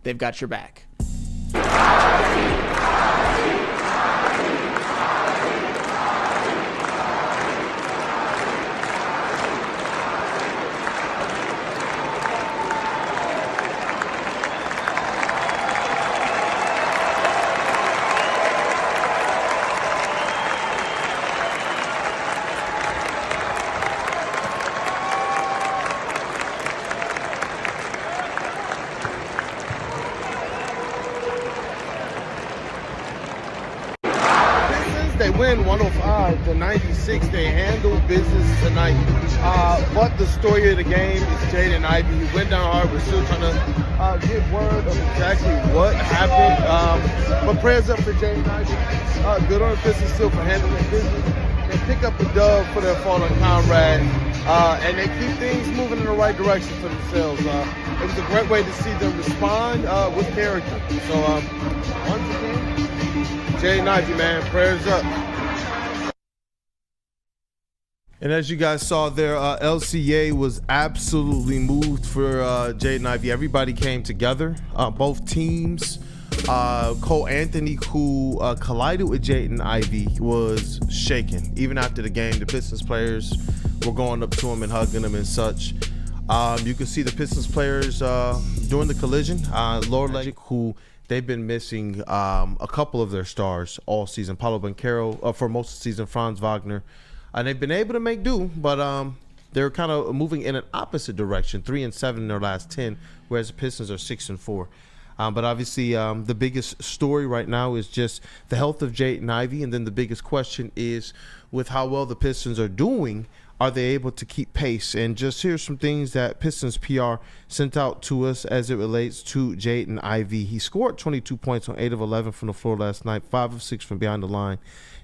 they've got your back. They win 105-96. They handle business tonight. But the story of the game is Jaden Ivey. He went down hard. We're still trying to get word of exactly what happened. But prayers up for Jaden Ivey. Good on the Pistons still for handling business. They pick up the dub for their fallen comrade. And they keep things moving in the right direction for themselves. It was a great way to see them respond with character. So once again, Jaden Ivey, man, prayers up. And as you guys saw there, LCA was absolutely moved for Jaden Ivey. Everybody came together, both teams. Cole Anthony, who collided with Jaden Ivey, was shaken. Even after the game, the Pistons players were going up to him and hugging him and such. You could see the Pistons players during the collision. Lord Legic, who they've been missing a couple of their stars all season. Paulo Banchero for most of the season, Franz Wagner. And they've been able to make do, but they're kind of moving in an opposite direction, 3-7 in their last 10, whereas the Pistons are 6-4. But obviously the biggest story right now is just the health of Jaden Ivey, and then the biggest question is with how well the Pistons are doing, are they able to keep pace? And just here's some things that Pistons PR sent out to us as it relates to Jaden Ivey. He scored 22 points on 8 of 11 from the floor last night, 5 of 6 from behind the line.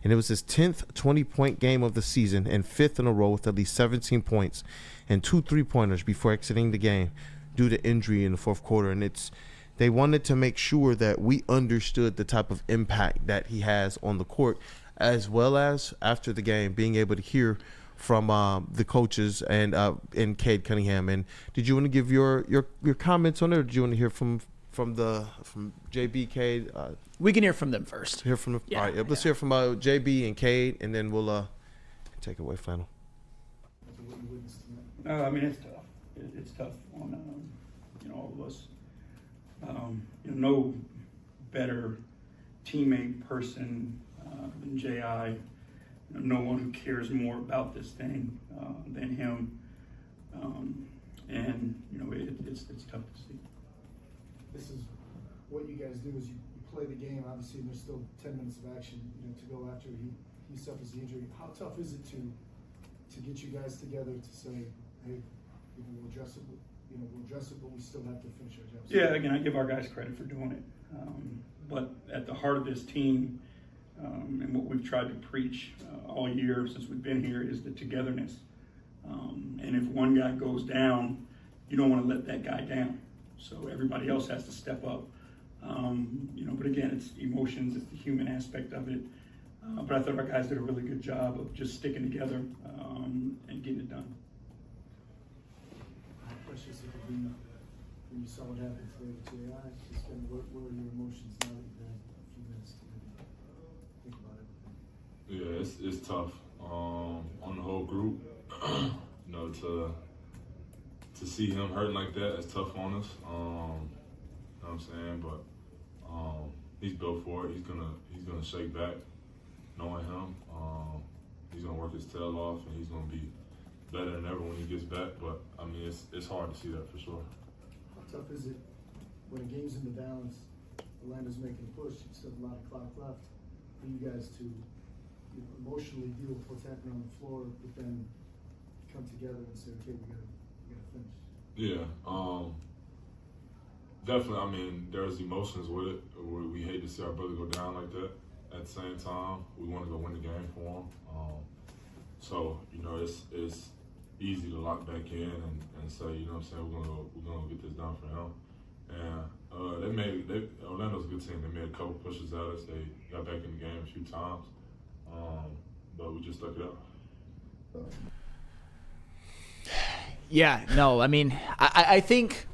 And it was his 10th 20-point game of the season and 5th in a row with at least 17 points and 2 3-pointers before exiting the game due to injury in the fourth quarter. And they wanted to make sure that we understood the type of impact that he has on the court, as well as after the game being able to hear from the coaches and Cade Cunningham. And did you want to give your comments on it, or did you want to hear from JB, Cade? We can hear from them first. Hear from them. Yeah, all right, let's hear from JB and Cade, and then we'll take it away, Flannel. I mean, it's tough. It's tough on all of us. No better teammate person than J.I. No one who cares more about this thing than him. It's tough to see. This is what you guys do is you play the game, obviously, and there's still 10 minutes of action, to go after he suffers the injury. How tough is it to get you guys together to say, hey, we'll address it, but we still have to finish our jobs? Yeah, again, I give our guys credit for doing it. But at the heart of this team, and what we've tried to preach all year since we've been here is the togetherness. And if one guy goes down, you don't want to let that guy down. So everybody else has to step up. But again, it's emotions, it's the human aspect of it. But I thought our guys did a really good job of just sticking together and getting it done. How precious it would be when you saw what happened today with J.I. Just kind of what were your emotions now that you've had a few minutes to think about it? Yeah, it's tough on the whole group. To see him hurting like that, it's tough on us. You know what I'm saying? But he's built for it. He's gonna shake back, knowing him. He's gonna work his tail off, and he's gonna be better than ever when he gets back. But I mean, it's hard to see that for sure. How tough is it when a game's in the balance, Orlando's making a push, you still have a lot of clock left, for you guys to emotionally deal with what's happening on the floor, but then come together and say, okay, we gotta finish? Yeah, definitely. I mean, there's emotions with it. We hate to see our brother go down like that. At the same time, we want to go win the game for him. So it's easy to lock back in and say, what I'm saying, we're gonna get this done for him. And Orlando's a good team. They made a couple pushes at us. They got back in the game a few times, but we just stuck it out. Yeah, no, I mean, I think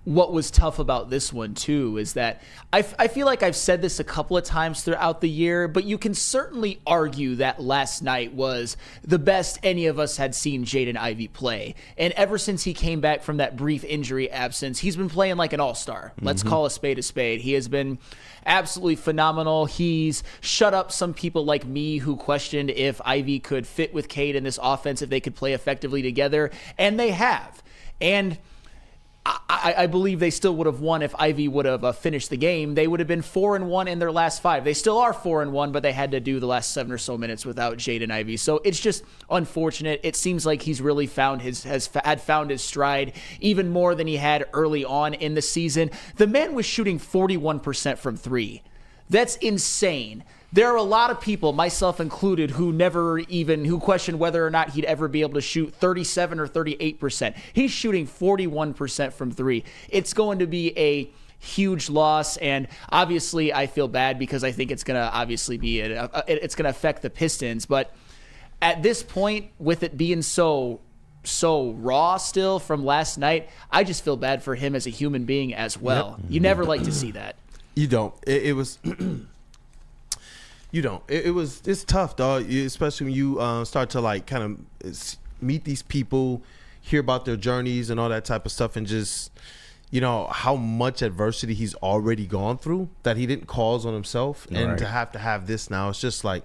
what was tough about this one too is that I feel like I've said this a couple of times throughout the year, but you can certainly argue that last night was the best any of us had seen Jaden Ivey play. And ever since he came back from that brief injury absence, he's been playing like an all-star. Let's call a spade a spade. He has been absolutely phenomenal. He's shut up some people like me who questioned if Ivey could fit with Cade in this offense, if they could play effectively together, and they have. And I believe they still would have won if Ivey would have finished the game. They would have been 4-1 in their last 5. They still are 4-1, but they had to do the last 7 or so minutes without Jaden Ivey. So it's just unfortunate. It seems like he's really found his stride even more than he had early on in the season. The man was shooting 41% from 3. That's insane. There are a lot of people, myself included, who question whether or not he'd ever be able to shoot 37 or 38%. He's shooting 41% from 3. It's going to be a huge loss, and obviously I feel bad because I think it's going to obviously be it's going to affect the Pistons. But at this point, with it being so raw still from last night, I just feel bad for him as a human being as well. Yep. You never like to see that. You don't. It was. You don't. It's tough, dog. Especially when you start to like kind of meet these people, hear about their journeys and all that type of stuff, and just how much adversity he's already gone through that he didn't cause on himself, and to have this now, it's just like,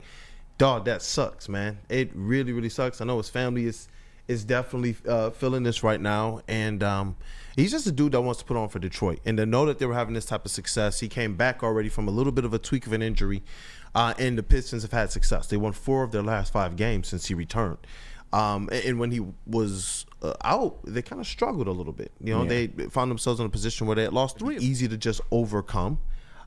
dog, that sucks, man. It really, really sucks. I know his family is definitely feeling this right now, and he's just a dude that wants to put on for Detroit, and to know that they were having this type of success. He came back already from a little bit of a tweak of an injury. And the Pistons have had success. They won 4 of their last 5 games since he returned. And when he was out, they kind of struggled a little bit. They found themselves in a position where they had lost 3. Easy to just overcome.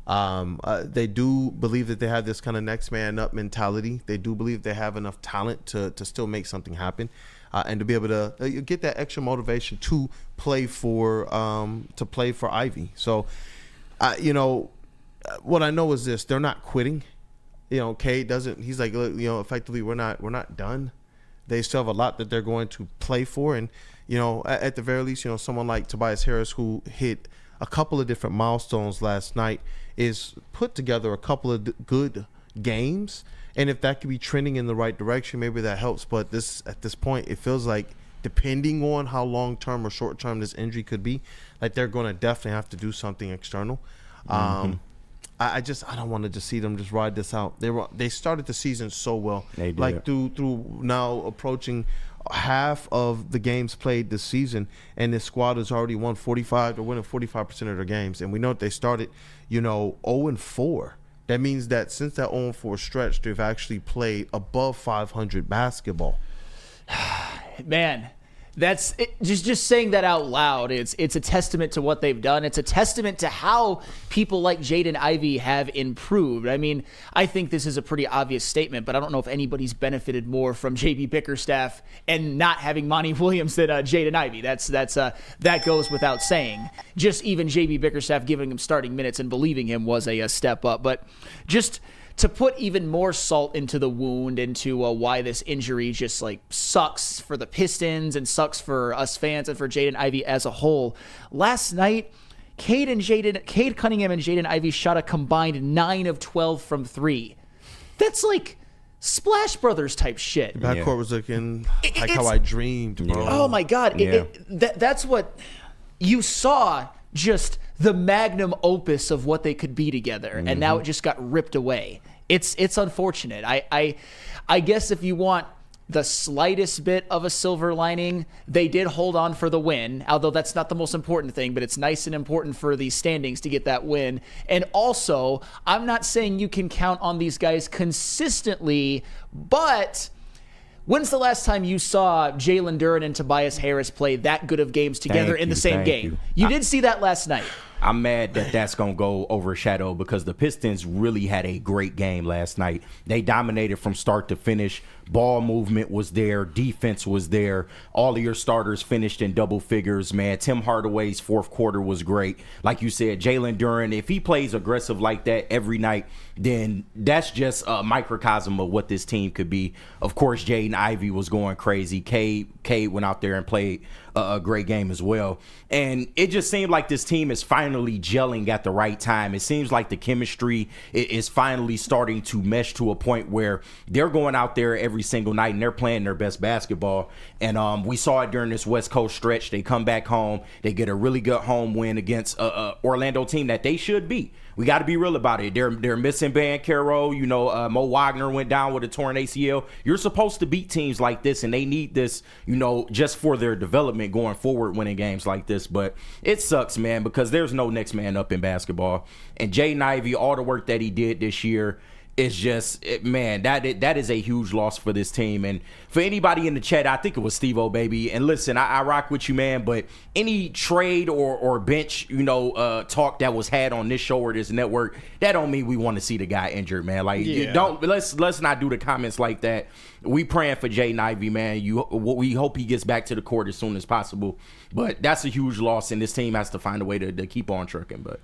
They do believe that they have this kind of next man up mentality. They do believe they have enough talent to still make something happen, and to be able to get that extra motivation to play for Ivey. So, what I know is this: they're not quitting. Cade doesn't. He's like, effectively, we're not done. They still have a lot that they're going to play for, and at the very least, someone like Tobias Harris, who hit a couple of different milestones last night, is put together a couple of good games, and if that could be trending in the right direction, maybe that helps. But at this point, it feels like, depending on how long term or short term this injury could be, like they're going to definitely have to do something external. I don't want to just see them just ride this out. They started the season so well. They did. Like through now approaching half of the games played this season, and this squad has already won 45. They're winning 45% of their games, and we know that they started, 0-4. That means that since that 0-4 stretch, they've actually played above 500 basketball. Man. That's it, just saying that out loud. It's a testament to what they've done. It's a testament to how people like Jaden Ivey have improved. I mean, I think this is a pretty obvious statement, but I don't know if anybody's benefited more from JB Bickerstaff and not having Monty Williams than Jaden Ivey. That goes without saying. Just even JB Bickerstaff giving him starting minutes and believing him was a step up. But just to put even more salt into the wound, into why this injury just like sucks for the Pistons and sucks for us fans and for Jaden Ivey as a whole. Last night, Cade Cunningham and Jaden Ivey shot a combined 9 of 12 from 3. That's like Splash Brothers type shit. The backcourt was looking like how I dreamed, bro. Oh my God. That's what you saw, just the magnum opus of what they could be together. And now it just got ripped away. It's unfortunate. I guess if you want the slightest bit of a silver lining, they did hold on for the win, although that's not the most important thing, but it's nice and important for the standings to get that win. And also, I'm not saying you can count on these guys consistently, but when's the last time you saw Jalen, Duren, and Tobias Harris play that good of games together in the same game? You did see that last night. I'm mad that that's going to go overshadowed because the Pistons really had a great game last night. They dominated from start to finish. Ball movement was there. Defense was there. All of your starters finished in double figures, man. Tim Hardaway's fourth quarter was great. Like you said, Jalen Duren, if he plays aggressive like that every night, then that's just a microcosm of what this team could be. Of course, Jaden Ivey was going crazy. Cade went out there and played a great game as well. And it just seemed like this team is finally gelling at the right time. It seems like the chemistry is finally starting to mesh to a point where they're going out there every single night and they're playing their best basketball. And we saw it during this West Coast stretch. They come back home. They get a really good home win against Orlando team that they should beat. We got to be real about it. They're missing Banchero. Mo Wagner went down with a torn ACL. You're supposed to beat teams like this, and they need this, just for their development going forward, winning games like this. But it sucks, man, because there's no next man up in basketball. And Jaden Ivey, all the work that he did this year, it's just, man, that is a huge loss for this team. And for anybody in the chat, I think it was Steve-O, baby. And listen, I rock with you, man, but any trade or bench, talk that was had on this show or this network, that don't mean we want to see the guy injured, man. Like, let's not do the comments like that. We praying for Jaden Ivey, man. We hope he gets back to the court as soon as possible. But that's a huge loss, and this team has to find a way to keep on trucking. But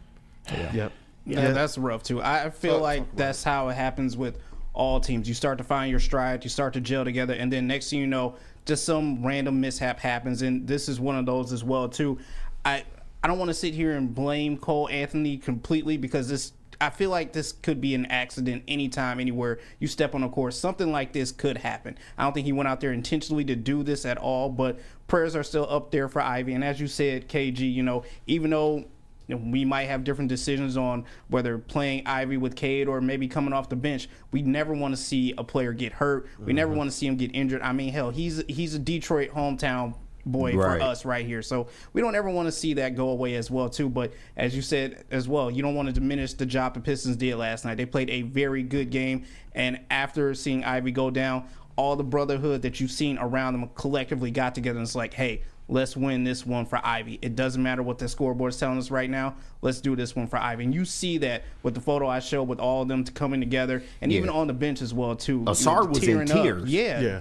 yeah. Yep. Yeah, that's rough too. I feel like that's how it happens with all teams. You start to find your stride, you start to gel together, and then next thing you know, just some random mishap happens, and this is one of those as well too. I don't want to sit here and blame Cole Anthony completely, because I feel like this could be an accident anytime, anywhere you step on a court. Something like this could happen. I don't think he went out there intentionally to do this at all, but prayers are still up there for Ivy. And as you said, KG, even though we might have different decisions on whether playing Ivy with Cade or maybe coming off the bench, we never want to see a player get hurt. We never want to see him get injured. I mean, hell, he's a Detroit hometown boy for us right here. So we don't ever want to see that go away as well too. But as you said as well, you don't want to diminish the job the Pistons did last night. They played a very good game, and after seeing Ivy go down, all the brotherhood that you've seen around them collectively got together and it's like, hey, let's win this one for Ivy. It doesn't matter what the scoreboard is telling us right now. Let's do this one for Ivy. And you see that with the photo I showed with all of them coming together, and even on the bench as well too. Asar was in tears.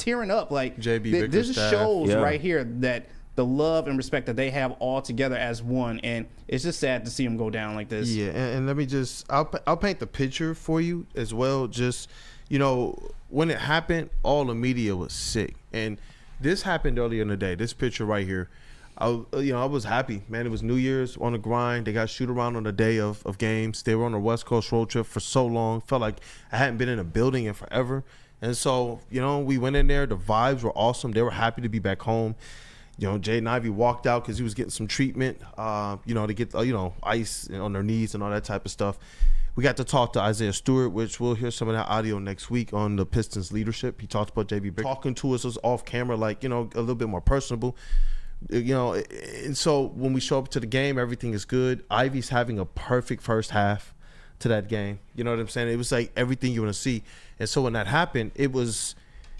Tearing up. Like JB this shows right here that the love and respect that they have all together as one, and it's just sad to see them go down like this. Yeah, and let me I'll paint the picture for you as well. Just when it happened, all the media was sick, and this happened earlier in the day. This picture right here, I was happy, man. It was New Year's, on the grind. They got shoot around on the day of games. They were on a West Coast road trip for so long. Felt like I hadn't been in a building in forever. And so, we went in there. The vibes were awesome. They were happy to be back home. Jaden Ivey walked out because he was getting some treatment, to get, ice on their knees and all that type of stuff. We got to talk to Isaiah Stewart, which we'll hear some of that audio next week on the Pistons leadership. He talked about JB talking to us was off camera, like, a little bit more personable, and so when we show up to the game, everything is good. Ivy's having a perfect first half to that game. You know what I'm saying? It was like everything you want to see. And so when that happened, it was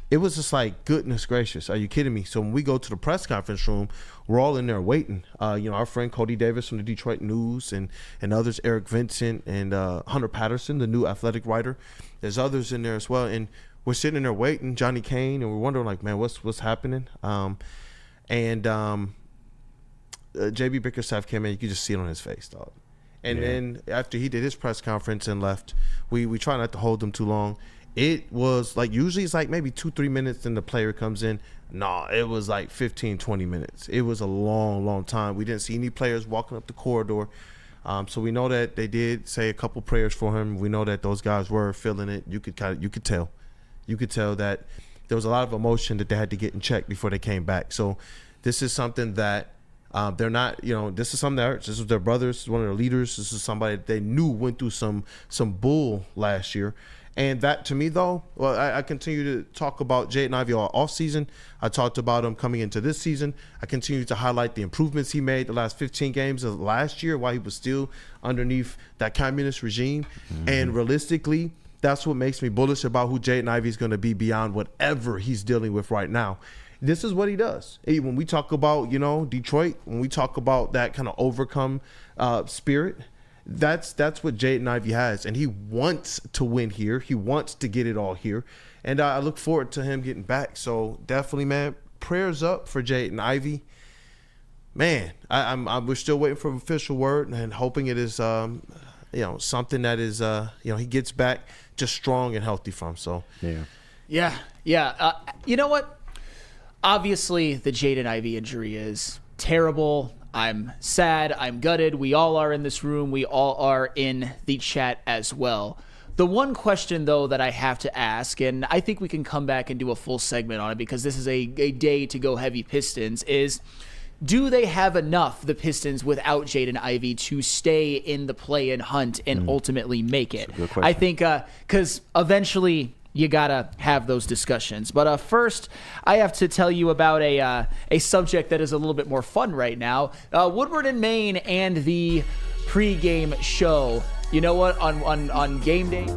just like, goodness gracious, are you kidding me? So when we go to the press conference room, we're all in there waiting. Our friend Cody Davis from the Detroit News and others, Eric Vincent and Hunter Patterson, the new athletic writer. There's others in there as well. And we're sitting in there waiting, Johnny Kane, and we're wondering, like, man, what's happening? JB Bickerstaff came in. You could just see it on his face, dog. And then after he did his press conference and left, we try not to hold him too long. It was like, usually it's like maybe 2-3 minutes and the player comes in. No, it was like 15-20 minutes. It was a long time. We didn't see any players walking up the corridor. So we know that they did say a couple prayers for him. We know that those guys were feeling it. You could tell that there was a lot of emotion that they had to get in check before they came back. So this is something that they're not, this is something that this is their brothers, this is one of their leaders. This is somebody that they knew went through some bull last year. And that, to me, though, well, I continue to talk about Jaden Ivey all offseason. I talked about him coming into this season. I continue to highlight the improvements he made the last 15 games of last year while he was still underneath that communist regime. Mm-hmm. And realistically, that's what makes me bullish about who Jaden Ivey is going to be beyond whatever he's dealing with right now. This is what he does. When we talk about, Detroit, when we talk about that kind of overcome spirit, that's what Jaden Ivey has, and he wants to win here. He wants to get it all here, and I look forward to him getting back. So definitely, man, prayers up for Jaden Ivey. Man, we're still waiting for an official word and hoping it is, something that is, he gets back just strong and healthy from. So yeah. You know what? Obviously, the Jaden Ivey injury is terrible. I'm sad. I'm gutted. We all are in this room. We all are in the chat as well. The one question, though, that I have to ask, and I think we can come back and do a full segment on it because this is a day to go heavy Pistons, is do they have enough, the Pistons, without Jaden Ivey to stay in the play-in hunt and ultimately make it? I think because eventually you got to have those discussions. But first, I have to tell you about a subject that is a little bit more fun right now. Woodward and Maine and the pregame show. You know what? On game day...